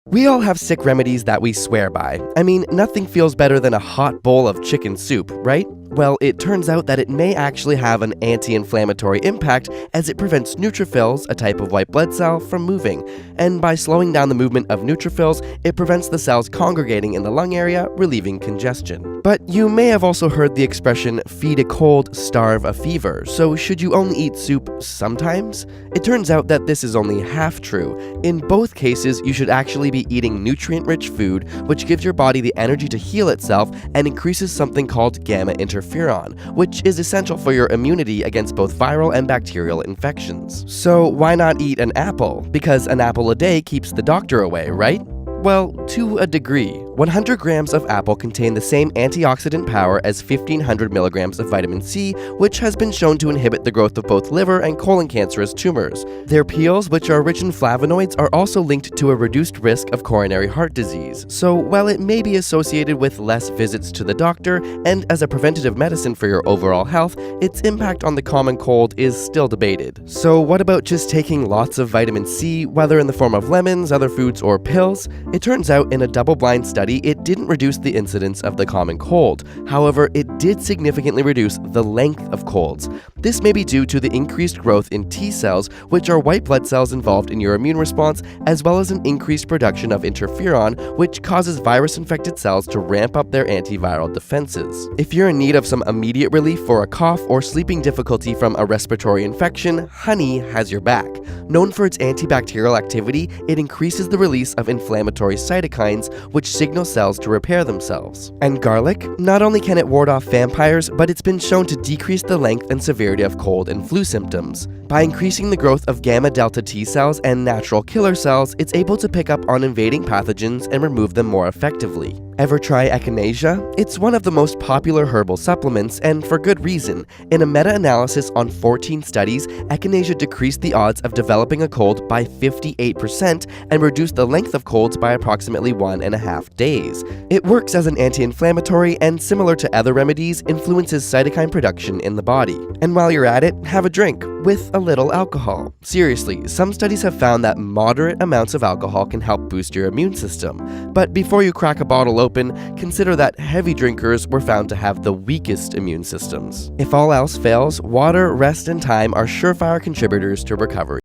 We all have sick remedies that we swear by. I mean, nothing feels better than a hot bowl of chicken soup, right? Well, it turns out that it may actually have an anti-inflammatory impact as it prevents neutrophils, a type of white blood cell, from moving. And by slowing down the movement of neutrophils, it prevents the cells congregating in the lung area, relieving congestion. But you may have also heard the expression, feed a cold, starve a fever. So should you only eat soup sometimes? It turns out that this is only half true. In both cases, you should actually be eating nutrient-rich food, which gives your body the energy to heal itself and increases something called gamma interferon, which is essential for your immunity against both viral and bacterial infections. So why not eat an apple? Because an apple a day keeps the doctor away, right? Well, to a degree. 100 grams of apple contain the same antioxidant power as 1500 milligrams of vitamin C, which has been shown to inhibit the growth of both liver and colon cancerous tumors. Their peels, which are rich in flavonoids, are also linked to a reduced risk of coronary heart disease. So while it may be associated with less visits to the doctor, and as a preventative medicine for your overall health, its impact on the common cold is still debated. So what about just taking lots of vitamin C, whether in the form of lemons, other foods, or pills? It turns out in a double-blind study, it didn't reduce the incidence of the common cold. However, it did significantly reduce the length of colds. This may be due to the increased growth in T cells, which are white blood cells involved in your immune response, as well as an increased production of interferon, which causes virus-infected cells to ramp up their antiviral defenses. If you're in need of some immediate relief for a cough or sleeping difficulty from a respiratory infection, honey has your back. Known for its antibacterial activity, it increases the release of inflammatory cytokines, which signal cells to repair themselves. And garlic? Not only can it ward off vampires, but it's been shown to decrease the length and severity of cold and flu symptoms. By increasing the growth of gamma delta T cells and natural killer cells, it's able to pick up on invading pathogens and remove them more effectively. Ever try Echinacea? It's one of the most popular herbal supplements, and for good reason. In a meta-analysis on 14 studies, Echinacea decreased the odds of developing a cold by 58% and reduced the length of colds by approximately 1.5 days. It works as an anti-inflammatory and, similar to other remedies, influences cytokine production in the body. And while you're at it, have a drink, with a little alcohol. Seriously, some studies have found that moderate amounts of alcohol can help boost your immune system. But before you crack a bottle open, consider that heavy drinkers were found to have the weakest immune systems. If all else fails, water, rest, and time are surefire contributors to recovery.